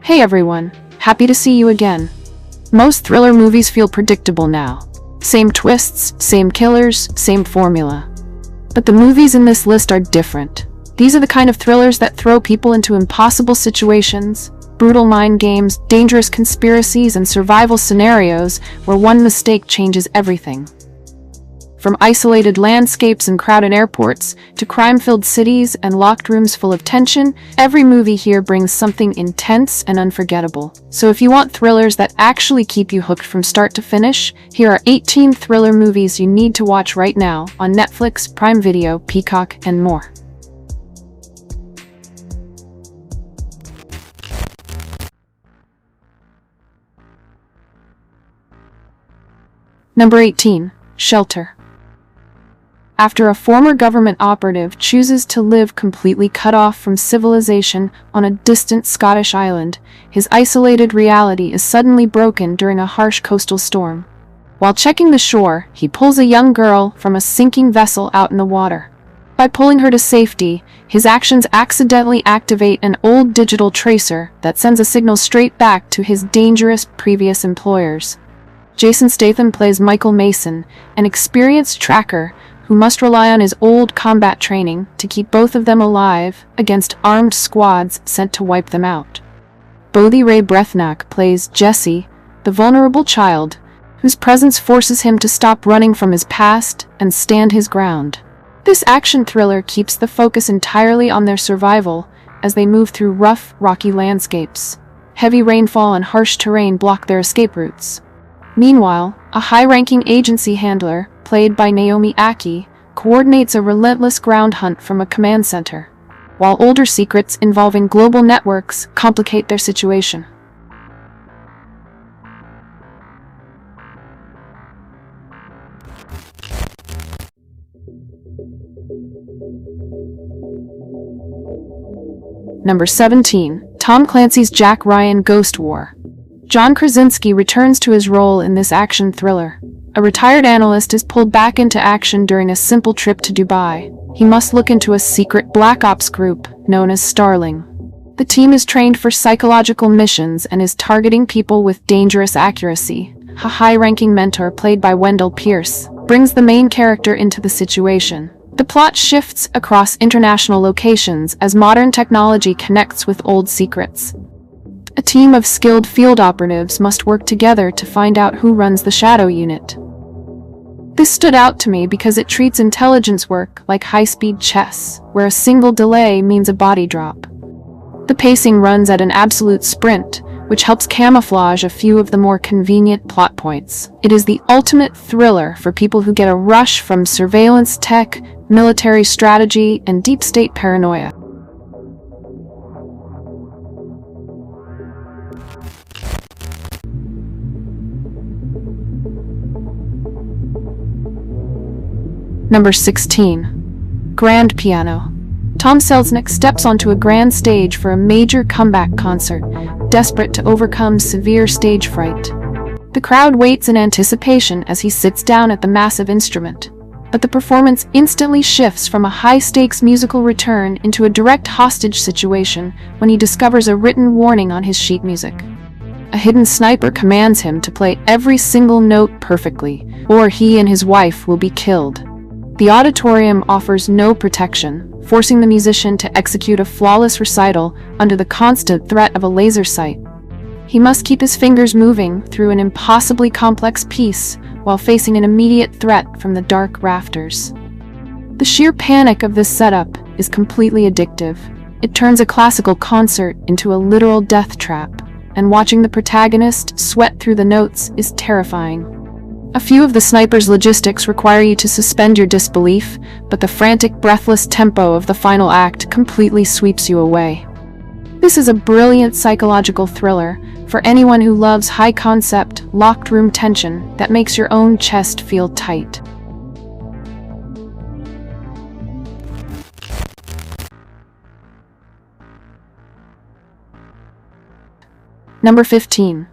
Hey everyone, happy to see you again. Most thriller movies feel predictable now. Same twists, same killers, same formula. But the movies in this list are different. These are the kind of thrillers that throw people into impossible situations, brutal mind games, dangerous conspiracies, and survival scenarios where one mistake changes everything. From isolated landscapes and crowded airports to crime-filled cities and locked rooms full of tension, every movie here brings something intense and unforgettable. So if you want thrillers that actually keep you hooked from start to finish, here are 18 thriller movies you need to watch right now on Netflix, Prime Video, Peacock, and more. Number 18. Shelter. After a former government operative chooses to live completely cut off from civilization on a distant Scottish island, his isolated reality is suddenly broken during a harsh coastal storm. While checking the shore, he pulls a young girl from a sinking vessel out in the water. By pulling her to safety, his actions accidentally activate an old digital tracer that sends a signal straight back to his dangerous previous employers. Jason Statham plays Michael Mason, an experienced tracker who must rely on his old combat training to keep both of them alive against armed squads sent to wipe them out. Bodhi Ray Brethnak plays Jesse, the vulnerable child, whose presence forces him to stop running from his past and stand his ground. This action thriller keeps the focus entirely on their survival as they move through rough, rocky landscapes. Heavy rainfall and harsh terrain block their escape routes. Meanwhile, a high-ranking agency handler, played by Naomi Ackie, coordinates a relentless ground hunt from a command center, while older secrets involving global networks complicate their situation. Number 17. Tom Clancy's Jack Ryan Ghost War. John Krasinski returns to his role in this action thriller. A retired analyst is pulled back into action during a simple trip to Dubai. He must look into a secret black ops group known as Starling. The team is trained for psychological missions and is targeting people with dangerous accuracy. A high-ranking mentor, played by Wendell Pierce, brings the main character into the situation. The plot shifts across international locations as modern technology connects with old secrets. A team of skilled field operatives must work together to find out who runs the Shadow Unit. This stood out to me because it treats intelligence work like high-speed chess, where a single delay means a body drop. The pacing runs at an absolute sprint, which helps camouflage a few of the more convenient plot points. It is the ultimate thriller for people who get a rush from surveillance tech, military strategy, and deep state paranoia. Number 16. Grand Piano. Tom Selznick steps onto a grand stage for a major comeback concert, desperate to overcome severe stage fright. The crowd waits in anticipation as he sits down at the massive instrument, but the performance instantly shifts from a high-stakes musical return into a direct hostage situation when he discovers a written warning on his sheet music. A hidden sniper commands him to play every single note perfectly, or he and his wife will be killed. The auditorium offers no protection, forcing the musician to execute a flawless recital under the constant threat of a laser sight. He must keep his fingers moving through an impossibly complex piece while facing an immediate threat from the dark rafters. The sheer panic of this setup is completely addictive. It turns a classical concert into a literal death trap, and watching the protagonist sweat through the notes is terrifying. A few of the sniper's logistics require you to suspend your disbelief, but the frantic, breathless tempo of the final act completely sweeps you away. This is a brilliant psychological thriller for anyone who loves high-concept, locked-room tension that makes your own chest feel tight. Number 15.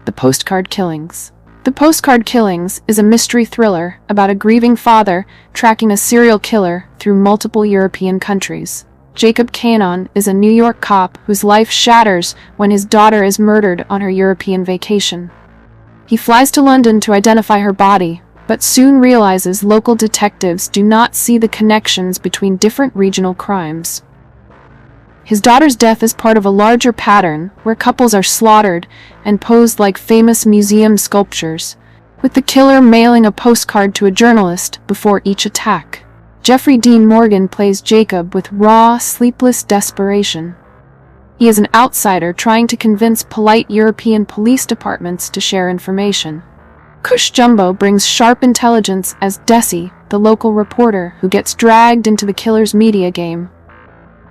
The Postcard Killings. The Postcard Killings is a mystery thriller about a grieving father tracking a serial killer through multiple European countries. Jacob Cannon is a New York cop whose life shatters when his daughter is murdered on her European vacation. He flies to London to identify her body, but soon realizes local detectives do not see the connections between different regional crimes. His daughter's death is part of a larger pattern where couples are slaughtered and posed like famous museum sculptures, with the killer mailing a postcard to a journalist before each attack. Jeffrey Dean Morgan plays Jacob with raw, sleepless desperation. He is an outsider trying to convince polite European police departments to share information. Cush Jumbo brings sharp intelligence as Desi, the local reporter who gets dragged into the killer's media game.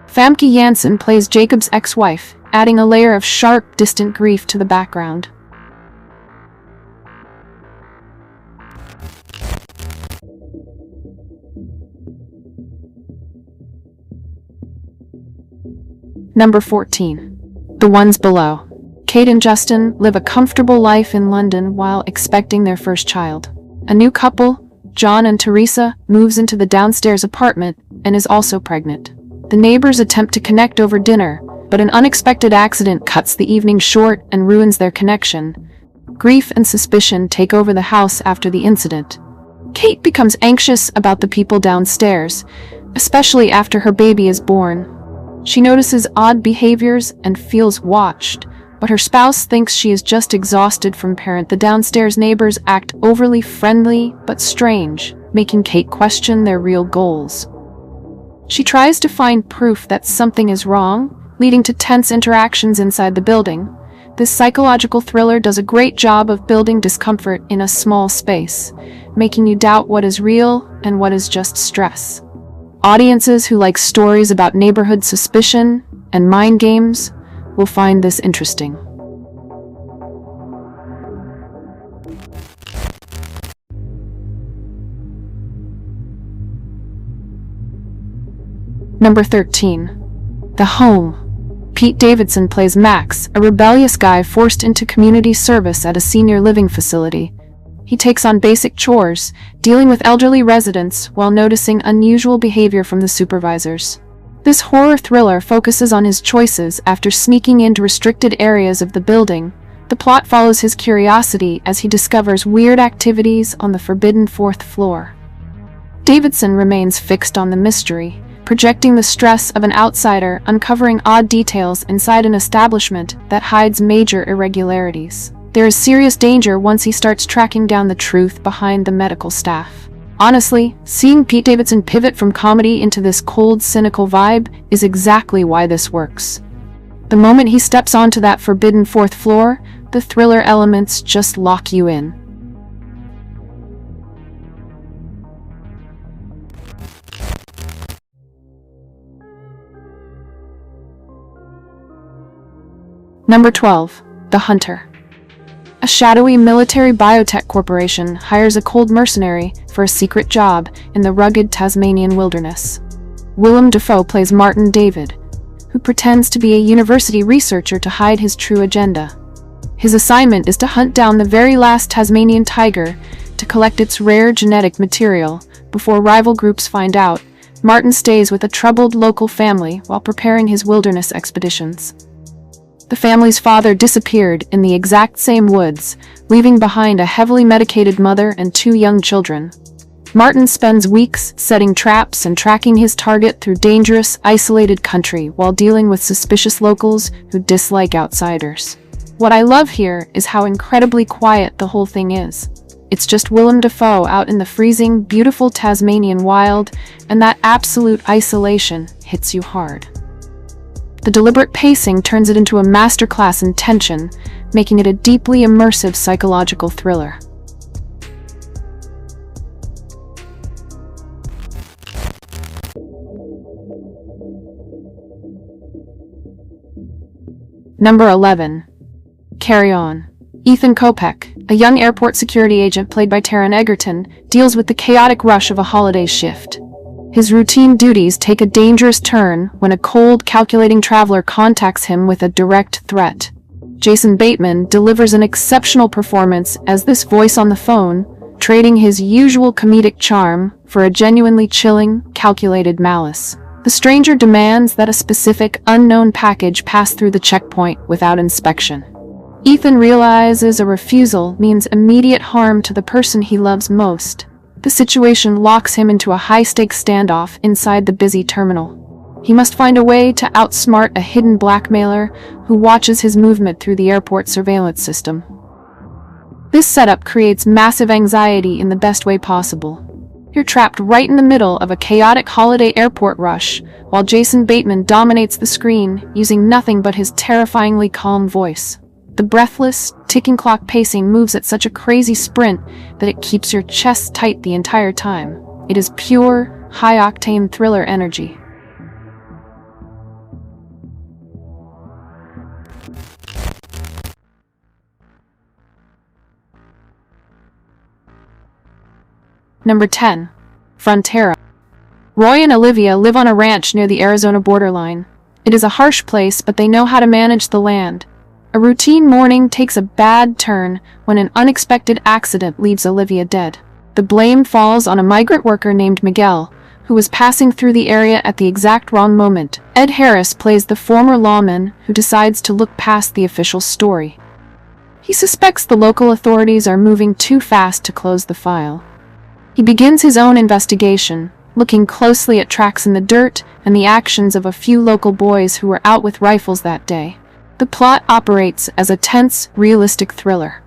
Famke Janssen plays Jacob's ex-wife, adding a layer of sharp, distant grief to the background. Number 14. The Ones Below. Kate and Justin live a comfortable life in London while expecting their first child. A new couple, John and Teresa, moves into the downstairs apartment and is also pregnant. The neighbors attempt to connect over dinner, but an unexpected accident cuts the evening short and ruins their connection. Grief and suspicion take over the house after the incident. Kate becomes anxious about the people downstairs, especially after her baby is born. She notices odd behaviors and feels watched, but her spouse thinks she is just exhausted from parent. The downstairs neighbors act overly friendly but strange, making Kate question their real goals. She tries to find proof that something is wrong, leading to tense interactions inside the building. This psychological thriller does a great job of building discomfort in a small space, making you doubt what is real and what is just stress. Audiences who like stories about neighborhood suspicion and mind games will find this interesting. Number 13. The Home. Pete Davidson plays Max, a rebellious guy forced into community service at a senior living facility. He takes on basic chores, dealing with elderly residents while noticing unusual behavior from the supervisors. This horror thriller focuses on his choices after sneaking into restricted areas of the building. The plot follows his curiosity as he discovers weird activities on the forbidden fourth floor. Davidson remains fixed on the mystery, projecting the stress of an outsider uncovering odd details inside an establishment that hides major irregularities. There is serious danger once he starts tracking down the truth behind the medical staff. Honestly, seeing Pete Davidson pivot from comedy into this cold, cynical vibe is exactly why this works. The moment he steps onto that forbidden fourth floor, the thriller elements just lock you in. Number 12. The Hunter. A shadowy military biotech corporation hires a cold mercenary for a secret job in the rugged Tasmanian wilderness. Willem Dafoe plays Martin David, who pretends to be a university researcher to hide his true agenda. His assignment is to hunt down the very last Tasmanian tiger to collect its rare genetic material. Before rival groups find out, Martin stays with a troubled local family while preparing his wilderness expeditions. The family's father disappeared in the exact same woods, leaving behind a heavily medicated mother and 2 young children. Martin spends weeks setting traps and tracking his target through dangerous, isolated country while dealing with suspicious locals who dislike outsiders. What I love here is how incredibly quiet the whole thing is. It's just Willem Dafoe out in the freezing, beautiful Tasmanian wild, and that absolute isolation hits you hard. The deliberate pacing turns it into a masterclass in tension, making it a deeply immersive psychological thriller. Number 11. Carry On. Ethan Kopech, a young airport security agent played by Taron Egerton, deals with the chaotic rush of a holiday shift. His routine duties take a dangerous turn when a cold, calculating traveler contacts him with a direct threat. Jason Bateman delivers an exceptional performance as this voice on the phone, trading his usual comedic charm for a genuinely chilling, calculated malice. The stranger demands that a specific, unknown package pass through the checkpoint without inspection. Ethan realizes a refusal means immediate harm to the person he loves most. The situation locks him into a high-stakes standoff inside the busy terminal. He must find a way to outsmart a hidden blackmailer who watches his movement through the airport surveillance system. This setup creates massive anxiety in the best way possible. You're trapped right in the middle of a chaotic holiday airport rush, while Jason Bateman dominates the screen, using nothing but his terrifyingly calm voice. The breathless, ticking clock pacing moves at such a crazy sprint that it keeps your chest tight the entire time. It is pure, high-octane thriller energy. Number 10. Frontera. Roy and Olivia live on a ranch near the Arizona borderline. It is a harsh place, but they know how to manage the land. A routine morning takes a bad turn when an unexpected accident leaves Olivia dead. The blame falls on a migrant worker named Miguel, who was passing through the area at the exact wrong moment. Ed Harris plays the former lawman who decides to look past the official story. He suspects the local authorities are moving too fast to close the file. He begins his own investigation, looking closely at tracks in the dirt and the actions of a few local boys who were out with rifles that day. The plot operates as a tense, realistic thriller.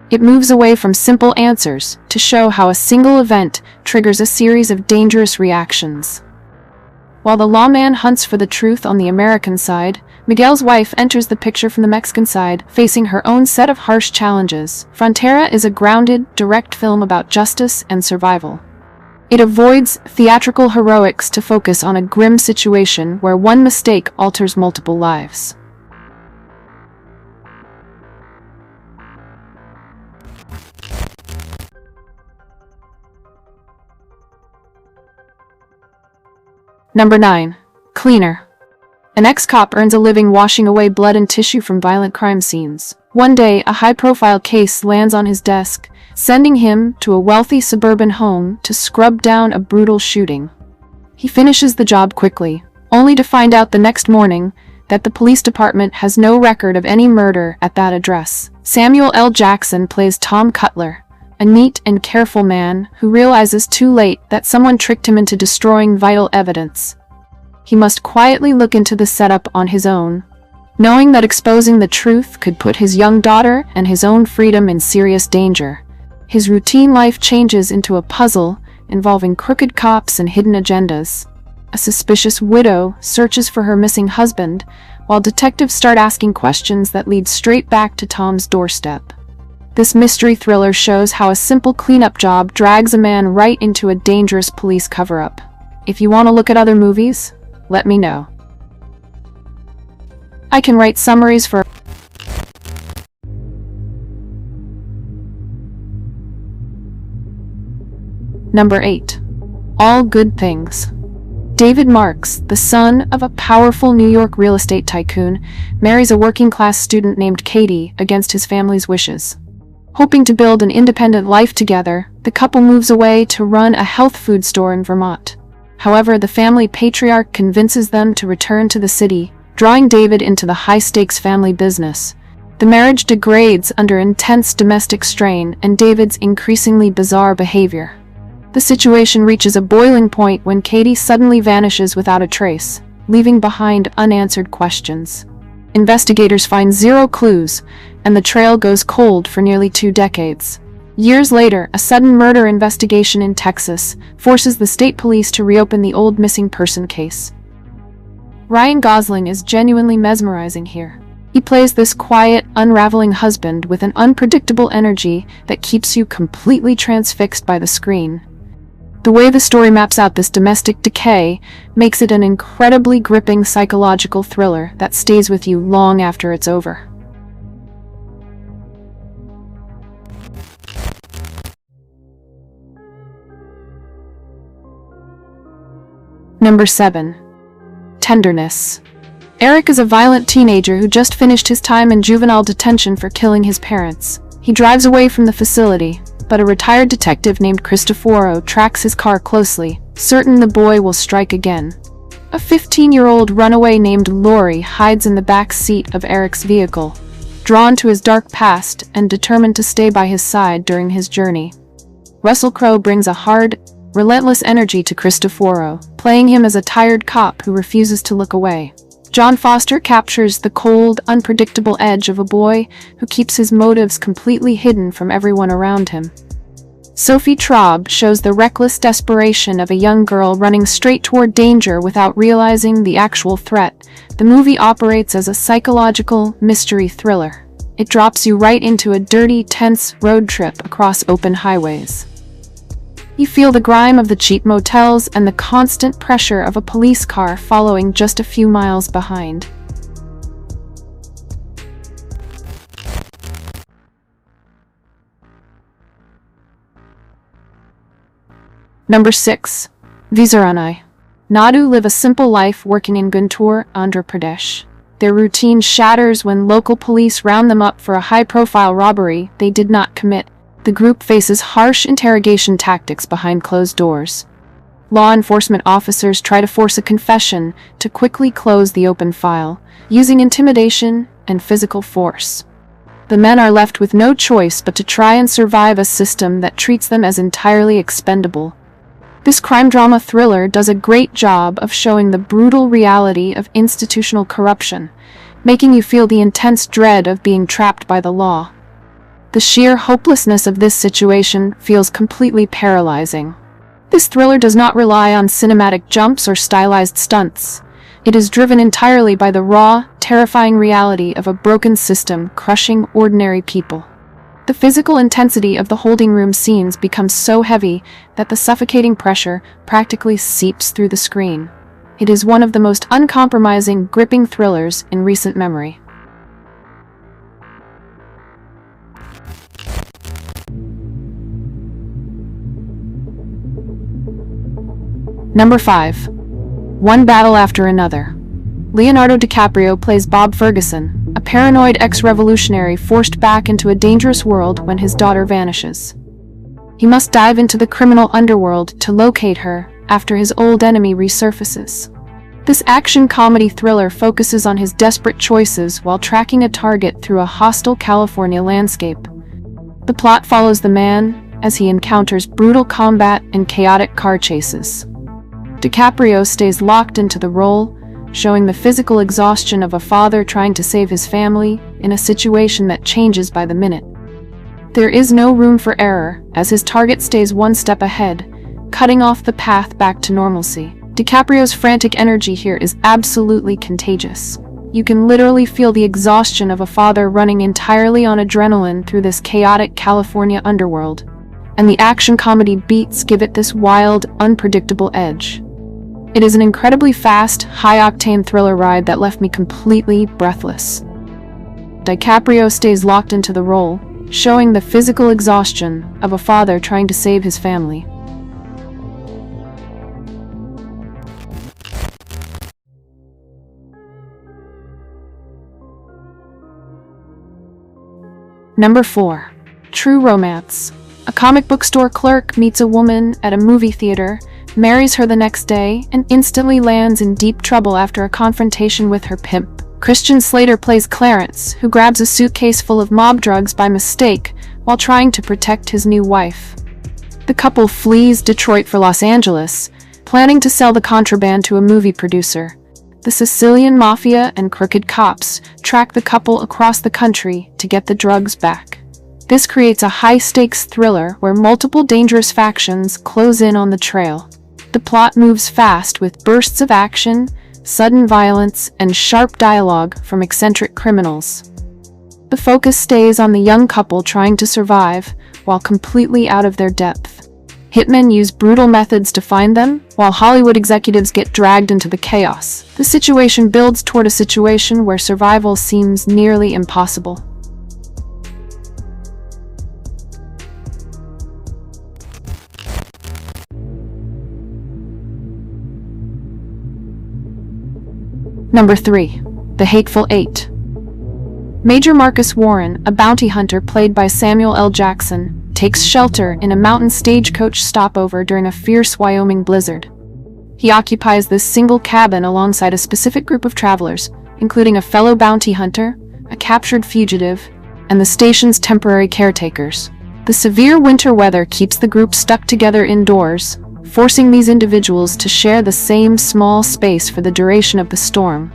It moves away from simple answers to show how a single event triggers a series of dangerous reactions. While the lawman hunts for the truth on the American side, Miguel's wife enters the picture from the Mexican side, facing her own set of harsh challenges. Frontera is a grounded, direct film about justice and survival. It avoids theatrical heroics to focus on a grim situation where one mistake alters multiple lives. Number 9. Cleaner. An ex-cop earns a living washing away blood and tissue from violent crime scenes. One day, a high-profile case lands on his desk, sending him to a wealthy suburban home to scrub down a brutal shooting. He finishes the job quickly, only to find out the next morning that the police department has no record of any murder at that address. Samuel L. Jackson plays Tom Cutler, a neat and careful man who realizes too late that someone tricked him into destroying vital evidence. He must quietly look into the setup on his own, knowing that exposing the truth could put his young daughter and his own freedom in serious danger. His routine life changes into a puzzle involving crooked cops and hidden agendas. A suspicious widow searches for her missing husband, while detectives start asking questions that lead straight back to Tom's doorstep. This mystery thriller shows how a simple cleanup job drags a man right into a dangerous police cover-up. If you want to look at other movies, let me know. I can write summaries for... Number 8. All Good Things. David Marks, the son of a powerful New York real estate tycoon, marries a working-class student named Katie against his family's wishes. Hoping to build an independent life together, the couple moves away to run a health food store in Vermont. However, the family patriarch convinces them to return to the city, drawing David into the high-stakes family business. The marriage degrades under intense domestic strain and David's increasingly bizarre behavior. The situation reaches a boiling point when Katie suddenly vanishes without a trace, leaving behind unanswered questions. Investigators find zero clues, and the trail goes cold for nearly 2 decades. Years later, a sudden murder investigation in Texas forces the state police to reopen the old missing person case. Ryan Gosling is genuinely mesmerizing here. He plays this quiet, unraveling husband with an unpredictable energy that keeps you completely transfixed by the screen. The way the story maps out this domestic decay makes it an incredibly gripping psychological thriller that stays with you long after it's over. Number 7. Tenderness. Eric is a violent teenager who just finished his time in juvenile detention for killing his parents. He drives away from the facility, but a retired detective named Cristoforo tracks his car closely, certain the boy will strike again. A 15-year-old runaway named Lori hides in the back seat of Eric's vehicle, drawn to his dark past and determined to stay by his side during his journey. Russell Crowe brings a hard, relentless energy to Cristoforo, playing him as a tired cop who refuses to look away. John Foster captures the cold, unpredictable edge of a boy who keeps his motives completely hidden from everyone around him. Sophie Traub shows the reckless desperation of a young girl running straight toward danger without realizing the actual threat. The movie operates as a psychological mystery thriller. It drops you right into a dirty, tense road trip across open highways. You feel the grime of the cheap motels and the constant pressure of a police car following just a few miles behind. Number 6. Visuranai. Nadu live a simple life working in Guntur, Andhra Pradesh. Their routine shatters when local police round them up for a high-profile robbery they did not commit. The group faces harsh interrogation tactics behind closed doors. Law enforcement officers try to force a confession to quickly close the open file, using intimidation and physical force. The men are left with no choice but to try and survive a system that treats them as entirely expendable. This crime drama thriller does a great job of showing the brutal reality of institutional corruption, making you feel the intense dread of being trapped by the law. The sheer hopelessness of this situation feels completely paralyzing. This thriller does not rely on cinematic jumps or stylized stunts. It is driven entirely by the raw, terrifying reality of a broken system crushing ordinary people. The physical intensity of the holding room scenes becomes so heavy that the suffocating pressure practically seeps through the screen. It is one of the most uncompromising, gripping thrillers in recent memory. Number 5. One Battle After Another. Leonardo DiCaprio plays Bob Ferguson, a paranoid ex-revolutionary forced back into a dangerous world when his daughter vanishes. He must dive into the criminal underworld to locate her after his old enemy resurfaces. This action comedy thriller focuses on his desperate choices while tracking a target through a hostile California landscape. The plot follows the man as he encounters brutal combat and chaotic car chases. DiCaprio stays locked into the role, showing the physical exhaustion of a father trying to save his family in a situation that changes by the minute. There is no room for error, as his target stays one step ahead, cutting off the path back to normalcy. DiCaprio's frantic energy here is absolutely contagious. You can literally feel the exhaustion of a father running entirely on adrenaline through this chaotic California underworld, and the action comedy beats give it this wild, unpredictable edge. It is an incredibly fast, high-octane thriller ride that left me completely breathless. DiCaprio stays locked into the role, showing the physical exhaustion of a father trying to save his family. Number 4. True Romance. A comic book store clerk meets a woman at a movie theater, marries her the next day, and instantly lands in deep trouble after a confrontation with her pimp. Christian Slater plays Clarence, who grabs a suitcase full of mob drugs by mistake while trying to protect his new wife. The couple flees Detroit for Los Angeles, planning to sell the contraband to a movie producer. The Sicilian mafia and crooked cops track the couple across the country to get the drugs back. This creates a high-stakes thriller where multiple dangerous factions close in on the trail. The plot moves fast with bursts of action, sudden violence, and sharp dialogue from eccentric criminals. The focus stays on the young couple trying to survive, while completely out of their depth. Hitmen use brutal methods to find them, while Hollywood executives get dragged into the chaos. The situation builds toward a situation where survival seems nearly impossible. Number 3. The Hateful Eight. Major Marcus Warren, a bounty hunter played by Samuel L. Jackson, takes shelter in a mountain stagecoach stopover during a fierce Wyoming blizzard. He occupies this single cabin alongside a specific group of travelers, including a fellow bounty hunter, a captured fugitive, and the station's temporary caretakers. The severe winter weather keeps the group stuck together indoors, forcing these individuals to share the same small space for the duration of the storm.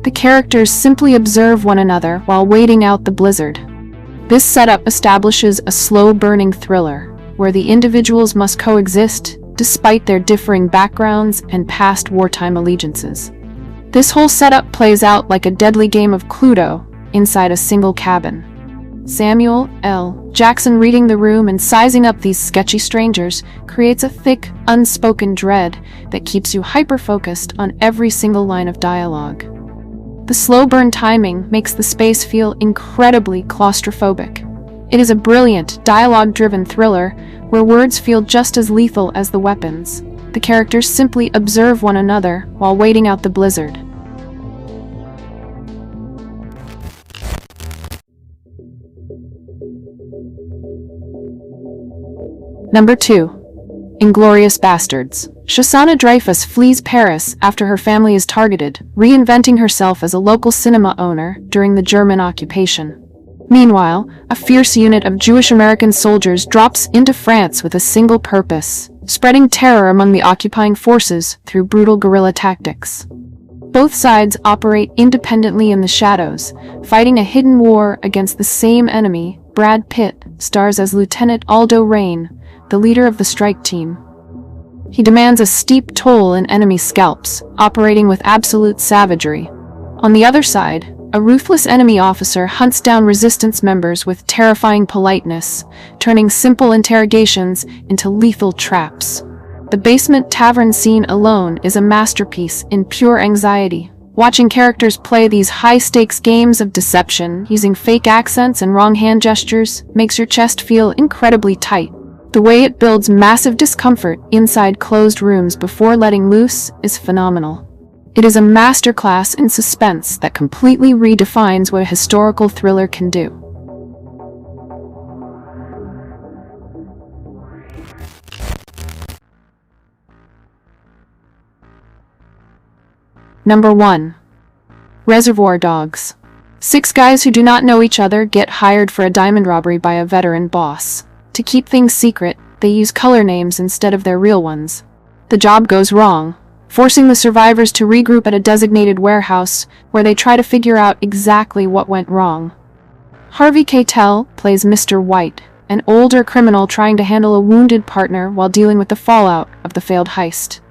The characters simply observe one another while waiting out the blizzard. This setup establishes a slow-burning thriller, where the individuals must coexist despite their differing backgrounds and past wartime allegiances. This whole setup plays out like a deadly game of Cluedo inside a single cabin. Samuel L. Jackson reading the room and sizing up these sketchy strangers creates a thick, unspoken dread that keeps you hyper-focused on every single line of dialogue. The slow burn timing makes the space feel incredibly claustrophobic. It is a brilliant, dialogue-driven thriller where words feel just as lethal as the weapons. The characters simply observe one another while waiting out the blizzard. Number 2. Inglourious Bastards. Shoshana Dreyfus flees Paris after her family is targeted, reinventing herself as a local cinema owner during the German occupation. Meanwhile, a fierce unit of Jewish American soldiers drops into France with a single purpose: spreading terror among the occupying forces through brutal guerrilla tactics. Both sides operate independently in the shadows, fighting a hidden war against the same enemy. Brad Pitt stars as Lieutenant Aldo Rain, the leader of the strike team. He demands a steep toll in enemy scalps, operating with absolute savagery. On the other side, a ruthless enemy officer hunts down resistance members with terrifying politeness, turning simple interrogations into lethal traps. The basement tavern scene alone is a masterpiece in pure anxiety. Watching characters play these high-stakes games of deception using fake accents and wrong hand gestures makes your chest feel incredibly tight. The way it builds massive discomfort inside closed rooms before letting loose is phenomenal. It is a masterclass in suspense that completely redefines what a historical thriller can do. Number 1. Reservoir Dogs. 6 guys who do not know each other get hired for a diamond robbery by a veteran boss. To keep things secret, they use color names instead of their real ones. The job goes wrong, forcing the survivors to regroup at a designated warehouse where they try to figure out exactly what went wrong. Harvey Keitel plays Mr. White, an older criminal trying to handle a wounded partner while dealing with the fallout of the failed heist.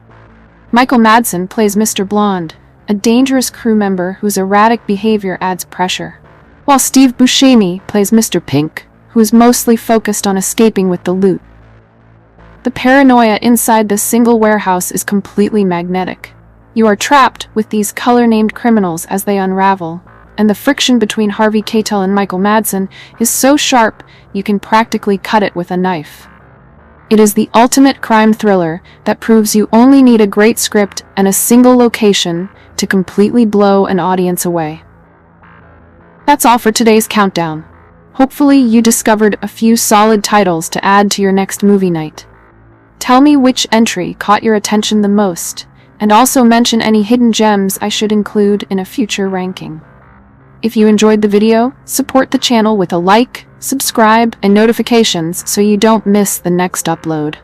Michael Madsen plays Mr. Blonde, a dangerous crew member whose erratic behavior adds pressure, while Steve Buscemi plays Mr. Pink, who is mostly focused on escaping with the loot. The paranoia inside this single warehouse is completely magnetic. You are trapped with these color-named criminals as they unravel, and the friction between Harvey Keitel and Michael Madsen is so sharp you can practically cut it with a knife. It is the ultimate crime thriller that proves you only need a great script and a single location to completely blow an audience away. That's all for today's countdown. Hopefully you discovered a few solid titles to add to your next movie night. Tell me which entry caught your attention the most, and also mention any hidden gems I should include in a future ranking. If you enjoyed the video, support the channel with a like, subscribe, and notifications so you don't miss the next upload.